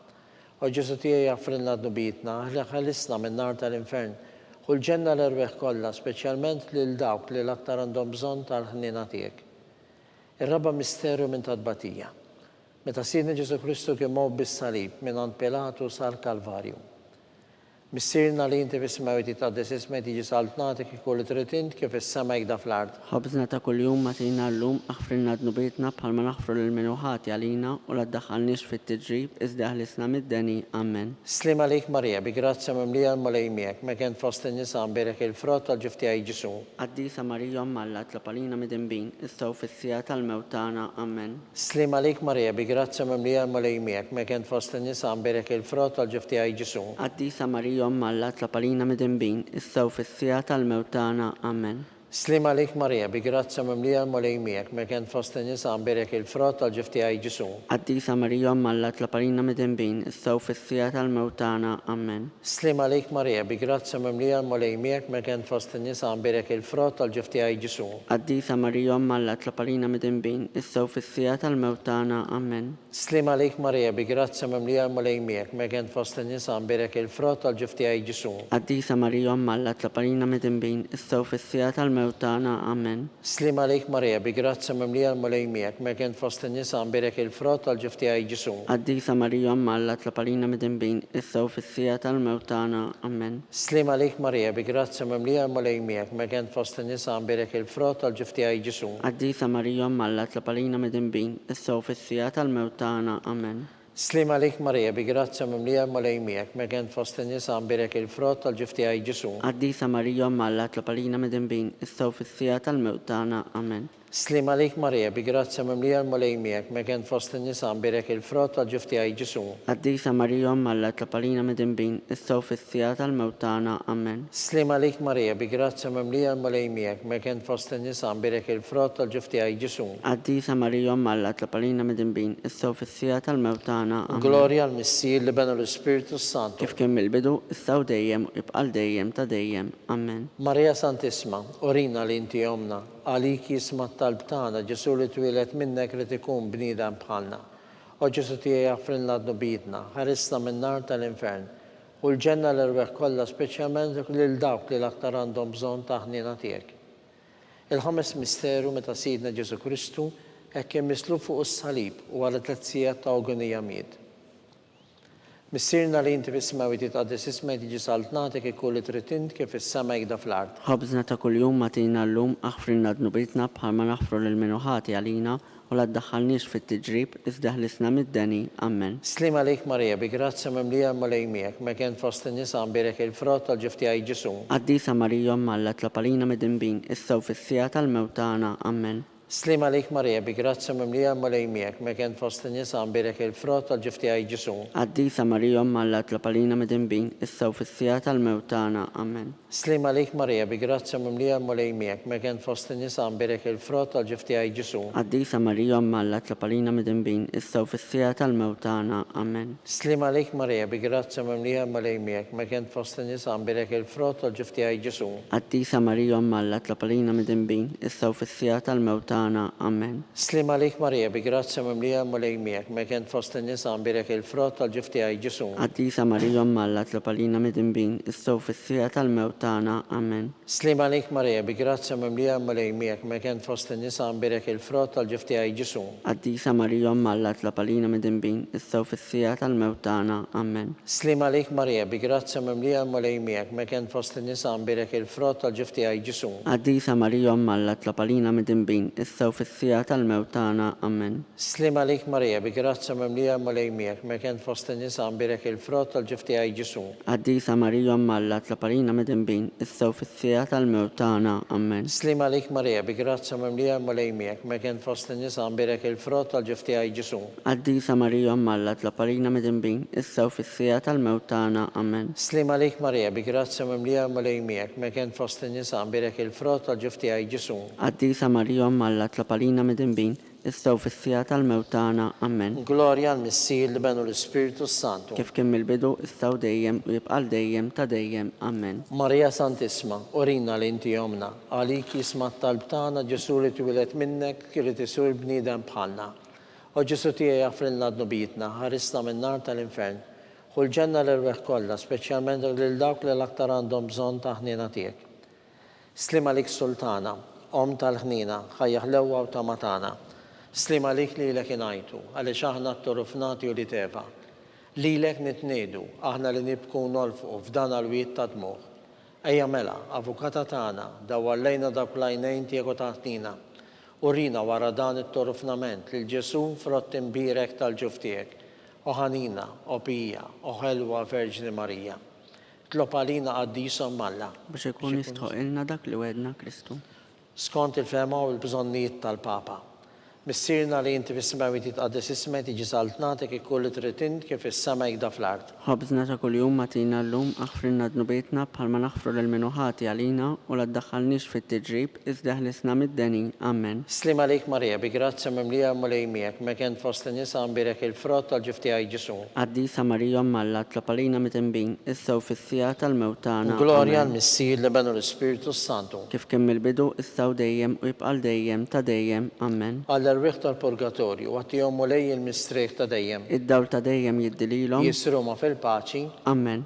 U Ġesu tiegħi jaffrinna d-nubitna, ħalisna min-nar tal-infern, u l-ġenna l-erweħ kollha, speċjalment lil dawk li l-aktar għandhom bżonn tal-ħnina tiegħek. Ir-raba misteru minn tadbatija. Meta Sidna Ġesu Kristu kien mow bis-salib minn għand Pilatu sar Kalvarju. Missirna li jinti fis-semawiti ta' desismeti ġi saltnatek ikollu tritint kif is-sema jgda fl-ard. ħobżna ta' kuljum matina l-lum, aħfrinna d-nubietna bħalma naħfru l-minuħati għalina u la ddaħħalniex fit-tiġrib, iżdeħlisna mid-deni. Amen. Slim għalik Marija, bi grazzja memlija l-malej miegħek ma kien fost nisa għambirek il-frott tal-ġifti għaj Ġesu. Qaddisa Marija Malla tlapalina mid-dembin, issa u fis-sija tal-mewtana. Amen. Slim għalik Marija, bi grazzja memlija l-malej miegħek ma kien fost nisa għambirek il-frott tal-ġifti għaj Ġesu. Qaddisa Marija Malla tlapalina mid-dembin, issa u fis-sija tal-mewtana. Amen. Slim għalik Marija, bi grazzja memlija l-malej miegħek ma kien fost nisa għambirek il-frott tal-ġifti għaj Ġesu. Qaddisa Marija Malla tlapalina mid-dembin, issa u fis-sija tal-mewtana. Amen. Slim għalik Marija, bi grazzja memlija l-malej miegħek ma kien fost nisa għambirek il-frott tal-ġifti għaj Ġesu. Qaddisa Marija Malla tlapalina mid-dembin, issa u fis-sija tal-mewtana. Amen. Slim għalik Marija, bi grazzja memlija l-malej miegħek ma kien fost nisa għambirek il-frott tal-ġifti għaj Ġesu. Qaddisa Marija Malla tlapalina mid-dembin, issa u fis-sija tal-mewtana. Amen. Slim għalik Marija, bi grazzja memlija l-malej miegħek ma kien fost nisa għambirek il-frott tal-ġifti għaj Ġesu. Qaddisa Marija Malla tlapalina mid-dembin, issa u fis-sija tal-mewtana. Amen. Slim għalik Marija, bi grazzja memlija l-malej miegħek ma kien fost nisa għambirek il-frott tal-ġifti għaj Ġesu. Qaddisa Marija Malla tlapalina mid-dembin, issa u fis-sija tal-mewtana. Amen. Slim għalik Marija, bi grazzja memlija l-malej miegħek ma kien fost nisa għambirek il-frott tal-ġifti għaj Ġesu. Qaddisa Marija Malla tlapalina mid-dembin, issa u fis-sija tal-mewtana. Amen. Slim għalik Marija, bi grazzja memlija l-malej miegħek ma kien fost nisa għambirek il-frott tal-ġifti għaj Ġesu. Qaddisa Marija Malla tlapalina mid-dembin, issa u fis-sija tal-mewtana. Amen. Slim għalik Marija, bi grazzja memlija l-malej miegħek ma kien fost nisa għambirek il-frott tal-ġifti għaj Ġesu. Qaddisa Marija Malla tlapalina mid-dembin, issa u fis-sija tal-mewtana. Amen. Glorja għal-Missir li benu l-Spiritu Santu. Kif kemm il-bidu, issa u dejjem u jibqal dejjem ta' dejjem. Amen. Marija Santisma, orina li inti jomna, għalik jisma t-talb tagħna Ġesu li twieled minnek rid ikun bniedem bħalna. O Ġesu tiegħi jaffrinna d-nubitna, ħarisna minn nar tal-infern, u l-ġenna l-irbeħ kollha speċjalment lil dawk li l-aktar għandhom bżonn ta' ħniena tiegħek. Il-ħames misteru meta Sidna Ġesu Kristu hekk immislu fuq is-salib u wara 3 sigħat ta' agonija miet. Missirna li inti fis-smawi titqaddis ismek tiġi saltnatek ikun li trid int kif is-sema jgħida fl-ard. ħobżna ta' kuljum matina llum aħfrinna d-nubitna bħalma naħfru lil-minuħati għalina u la ddaħħalniex fit-tiġrib iżda ħlisna mid-deni. Amen. Slim għalik Marija, bi grazzja mimlija malej miegħek, mekk fost in-nisa nbierek il-frott tal-ġif tiegħi Ġesu. Qaddisa Marija Malla tlapalina mid-dinbin issew fis-sija tal-mewt tagħna. Amen. Slim għalik Marija, bi grazzja mimlija malej miegħek, mekk fost in-nisa nbierek il-frott tal-ġif tiegħi Ġesu. Qaddisa Marija Malla tlapalina mid-dinbin issew fis-sija tal-mewt tagħna. Amen. Slim għalik Marija, bi grazzja mimlija malej miegħek, mekk fost in-nisa nbierek il-frott tal-ġif tiegħi Ġesu. Qaddisa Marija Malla tlapalina mid-dinbin issew fis-sija tal-mewt tagħna. Amen. Slim għalik Marija, bi grazzja mimlija malej miegħek, mekk fost in-nisa nbierek il-frott tal-ġif tiegħi Ġesu. Qaddisa Marija Malla tlapalina mid-dinbin issew fis-sija tal-mewt tagħna. Amen. Slim għalik Marija, bi grazzja mimlija malej miegħek, mekk fost in-nisa nbierek il-frott tal-ġif tiegħi Ġesu. Qaddisa Marija Malla tlapalina mid-dinbin issew fis-sija tal-mewt tagħna. Amen. Slim għalik Marija, bi grazzja mimlija malej miegħek, mekk fost in-nisa nbierek il-frott tal-ġif tiegħi Ġesu. Qaddisa Marija Malla tlapalina mid-dinbin issew fis-sija tal-mewt tagħna. Amen. Slim għalik Marija, bi grazzja mimlija malej miegħek, mekk fost in-nisa nbierek il-frott tal-ġif tiegħi Ġesu. Qaddisa Marija Malla tlapalina mid-dinbin issew fis-sija tal-mewt tagħna. Amen. Slim għalik Marija, bi grazzja mimlija malej miegħek, mekk fost in-nisa nbierek il-frott tal-ġif tiegħi Ġesu. Qaddisa Marija Malla tlapalina mid-dinbin issew fis-sija tal-mewt tagħna. Amen. Slim għalik Marija, bi grazzja mimlija malej miegħek, mekk fost in-nisa nbierek il-frott tal-ġif tiegħi Ġesu. Qaddisa Marija Malla tlapalina mid-dinbin issew fis-sija tal-mewt tagħna. Amen. Slim għalik Marija, bi grazzja mimlija malej miegħek, mekk fost in-nisa nbierek il-frott tal-ġif tiegħi Ġesu. Qaddisa Marija Malla tlapalina mid-dinbin issew fis-sija tal-mewt tagħna. Amen. Glorja għall-Missier li benu l-Ispiritu Santu. Kif kien mill-bidu issew dejjem u jibqal dejjem ta' dejjem. Amen. Marija Santisma, orina li inti jomna, għalik jisma talb tagħna Ġesu li twilet minnek li tisur bniedem bħalna. O Ġesu tiegħi jaffrilna d-nubitna, ħarisna minn nar tal-infern, u l-ġenna l-irbeħ kollha, speċjalment lil dawk li l-aktar għandhom bżonn ta' ħniena tiegħek. Slim għalik Sultana, om tal-ħnina, ħajjaħ l-ewwa u ta' matana. Slim għalik li l-ek inajtu, għalix aħna t-torufnati u li teva. Li l-ek nitnedu, aħna li nibku nolfu f'dan għal-wiet ta' dmuħ. Ejja mela, avukata tagħna, dawallejna dak lajnejn tiegħu taħtina. Urina wara dan it-torufnament li l-Ġesu frott imbirek tal-ġuf tiegħek. Oħanina, opija, oħelwa Verġni Marija. Tlopalina għaddisa Malla. Biex ikun jistħoqilna dak li wedna Kristu. Skont il-fema u l-bżonnijiet tal-Papa. Missirna li inti fis-smawi titqaddis ismek tiġi saltnatek ikun li trid int kif is-sema jgħida fl-ard. Ħobżna ta' kuljum matina llum aħfrinna d-nubitna bħalma naħfru lil-minuħati għalina u la ddaħħalniex fit-tiġrib iżda ħlisna mid-deni. Amen. Slim għalik Marija, bi grazzja mimlija malej miegħek, mekk fost in-nisa nbierek il-frott tal-ġif tiegħi Ġesu. Qaddisa Marija Malla tlapalina mid-dinbin issew fis-sija tal-mewt tagħna. Glorja għall-Missier li benu l-Ispiritu Santu. Kif kien mill-bidu issew dejjem u jibqal dejjem ta' dejjem. Amen. Għall-rwieħ tal-purgatorju, għattijom mulej il-mistrieħ ta' dejjem. Id-dawl ta' dejjem jiddililhom. Jisruma fil-paċi. Amen.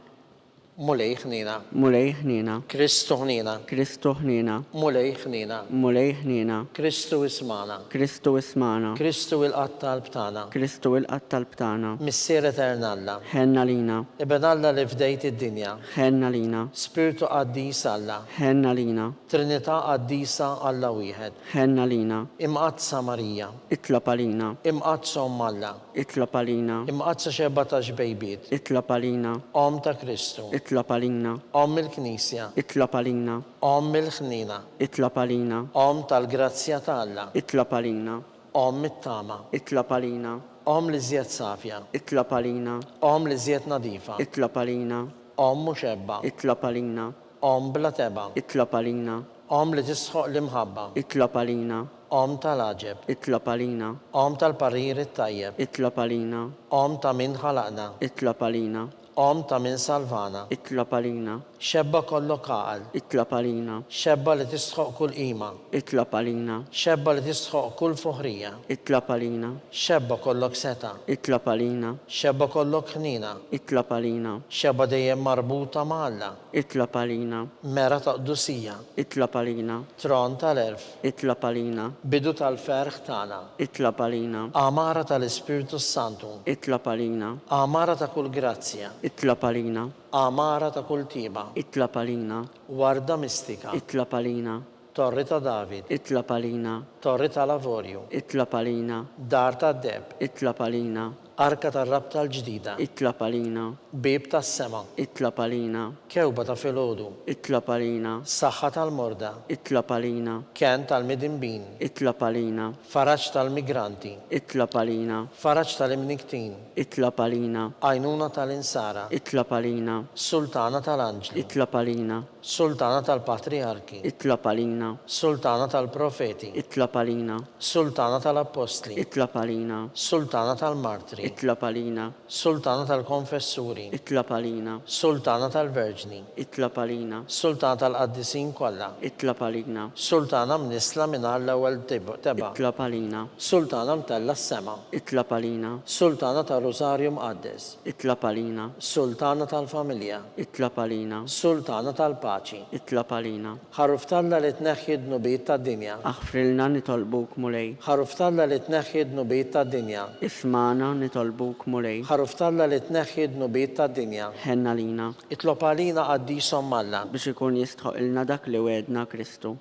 Mulej ħnina. Mulej ħnina. Kristu ħnina. Kristu ħnina. Mulej ħnina. Mulej ħnina. Kristu ismana. Kristu ismana. Kristu il-qattal btana. Kristu il-qattal btana. Missier eternalla. Ħenna lina. Ibn Alla li fdejt id-dinja. Ħenna lina. Spiritu qaddis Alla. Ħenna lina. Trinità qaddisa Alla wieħed. Ħenna lina. Imqazza Marija. Itlapa lina. Imqazza Alla. Itlapa lina. Imqazza 17 bejbiet. Itlapa lina. Om ta' Kristu. Itlapa lina. Om il-Knisja. Itlapa lina. Om il-ħnina. Itlapa lina. Om tal-grazzja ta' Alla. Itlapa lina. Om it-tama. Itlapa lina. Om li żjed safja. Itlapa lina. Om li żjed nadifa. Itlapa lina. Om muxebba. Itlapa lina. Om bla teba. Itlapa lina. Om li tisħoq l-imħabba. Itlapa lina. Om tal-aġeb. Itlapa lina. Om tal-parir it-tajjeb. Itlapa lina. Om ta' min ħalaqna. Itlapa lina. Om ta' min salvana. اطلب علينا Xebba kollok għaqal. اطلب علينا Xebba li tisħoq kull qima. اطلب علينا Xebba li tisħoq kull fuħrija. اطلب علينا Xebba kollok seta. اطلب علينا Xebba kollok ħnina. اطلب علينا Xebba dejjem marbuta ma' Alla. اطلب علينا Mera ta' qdusija. اطلب علينا Tron tal-erf. اطلب علينا Bidu tal-ferħ tagħna. اطلب علينا Amara tal-Ispiritu Santu. اطلب علينا Amara ta' kull grazzja. اطلب علينا Amara ta' kull tiba. اطلب علينا Warda mistika. اطلب علينا Torri ta' David. اطلب علينا Torri ta' Lavorju. اطلب علينا Dar ta' Deb. اطلب علينا Arka ta' Rab tal-ġdida. اطلب علينا Bib ta' sema. اطلب علينا Kewba ta' filodu. اطلب علينا Saħħa tal-morda. اطلب علينا Ken tal-midinbin. اطلب علينا Faraġġ tal-migranti. اطلب علينا Faraġġ tal-imniktin. اطلب علينا Għajnuna tal-insara. اطلب علينا Sultana tal-anġli. اطلب علينا Sultana tal-patriarki. اطلب علينا Sultana tal-profeti. اطلب علينا Sultana tal-apostli. اطلب علينا Sultana tal-martri. اطلب علينا Sultana tal-konfessuri. اطلب علينا Sultana tal-verġni. اطلب علينا Sultana tal-qaddisin kollha. اطلب علينا Sultana mnisla mingħajr l-ewwel teba. اطلب علينا Sultana mtella s-sema. اطلب علينا Sultana tal-Rosarju mqaddes. اطلب علينا Sultana tal-familja. اطلب علينا Sultana tal-paċi. اطلب علينا Ħaruf talla li tneħħi d-nubiet tad-dinja. اغفر لنا نطلبوك مولاي Ħaruf talla li tneħħi d-nubiet tad-dinja. اسمعنا نطلبوك مولاي Ħaruf talla li tneħħi d-nubiet tad-dinja. ħenna lina Itlob għalina qaddisom Alla. biex ikun jistħoq ilna dak li wedna Kristu.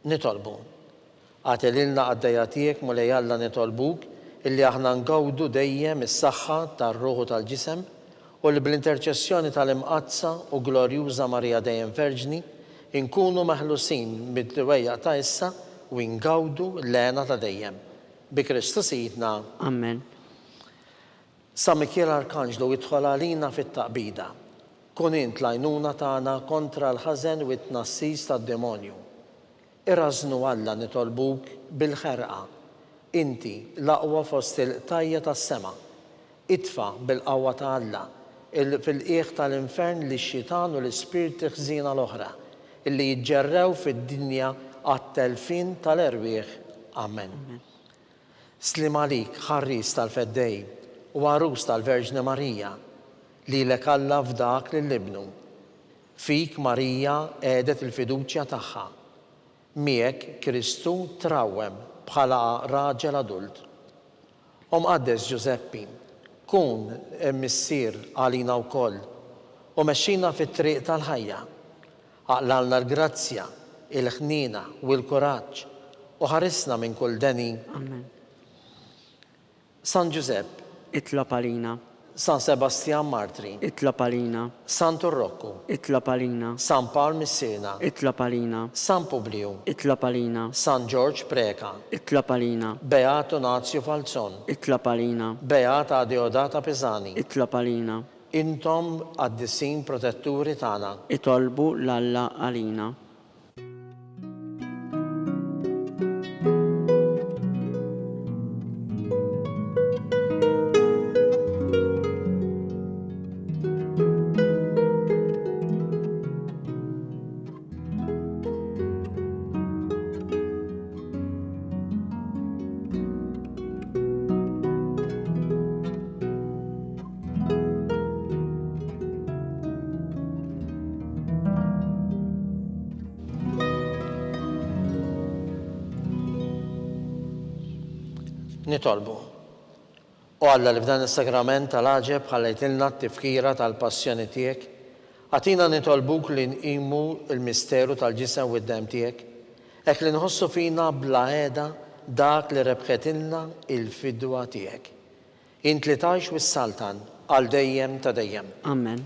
Nitolbu. Għatililna għaddejatijek mulej Alla nitolbuk illi aħna ngawdu dejjem is-saħħa tar-ruħu tal-ġisem u li bl-interċessjoni tal-imqazza u glorjuża Marija dejjem Verġni inkunu maħlusin mid-dwejja ta' issa u ngawdu l-lena ta' dejjem. Bi Kristu Sidna. Amen. Sa Mikiel Arkanġlu idħol għalina fit-taqbida. Kun int l-għajnuna tagħna kontra l-ħażen u t-tnassis tad-demonju. Irażnu Alla nitolbuk bil-ħerqa. Inti l-aqwa fost il-tajja tas-sema. Itfa bil-qawwa ta' Alla fil-qiegħ tal-infern li x-xitan u l-ispirti ħżina l-oħra illi jiġġerrew fid-dinja għat-telfin tal-erwieħ. Amen. Slim għalik ħarris tal-feddej u għarus tal-Verġni Marija li l Alla f'dak li l-libnu. Fik Marija għedet il-fiduċja tagħha. Miegħek Kristu trawwem bħala raġel adult. Qaddes Giuseppi, kun missier għalina wkoll u mexxina fit-triq tal-ħajja. Aqlalna l-grazzja, il-ħnina u l-kuraġġ u ħarisna minn kull deni. Amen. San Giuseppe, اطلب علينا San Sebastian Martri, اطلب علينا San Turrocco, اطلب علينا San Paul Missina, اطلب علينا San Publiu, اطلب علينا San George Preka, اطلب علينا Beato Nazio Falzon, اطلب علينا Beata Deodata Pesani. اطلب علينا Intom għaddisin protetturi tagħna. اطلبوا لله علينا. Nitolbu. U Alla li f'dan is-sakrament tal-aġeb ħallejtilna t-tifkira tal-passjoni tiegħek, għatina nitolbuk li nqimu l-misteru tal-ġisem u d-dem tiegħek, hekk li nħossu fina bla qiegħda dak li rebħetilna il-fidwa tiegħek. Int li tgħix wis-saltan għal dejjem ta' dejjem. Amen.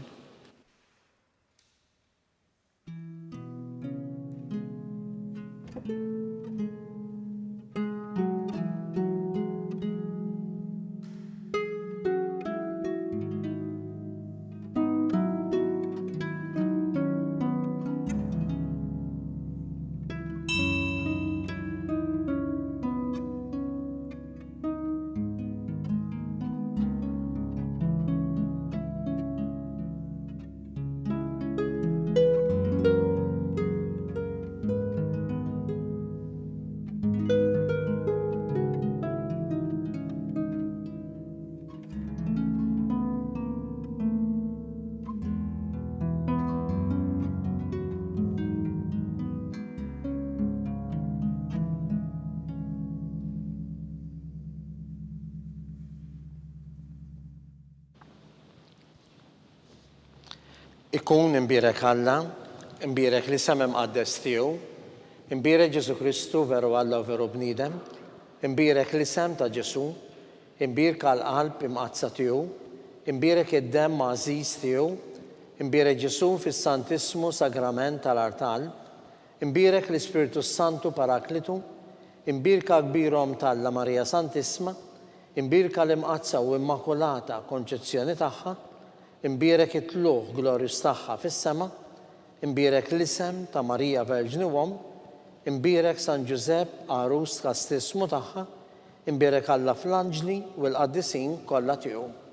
ikun imbirek Alla, imbirek li semem għaddes tiegħu, imbirek Ġesu Kristu veru Alla u veru bniedem, imbirek li sem ta' Ġesu, imbirek għal-qalb imqazza tiegħu, imbirek id-dem mażiż tiegħu, imbirek Ġesu fis-Santismu Sagrament tal-Artal, imbirek l-Ispiritu Santu Paraklitu, imbirka kbirhom tal-La Marija Santissima, imbirka l-imqazza u immakulata konċezzjoni tagħha, imbirek it-tluħ glorjus tagħha fis-sema, imbirek l-isem ta' Marija Verġni Uom, imbirek San Giuseppe Arus kastismu tagħha, imbirek Alla fl-anġli u l-qaddisin kollha tiegħu.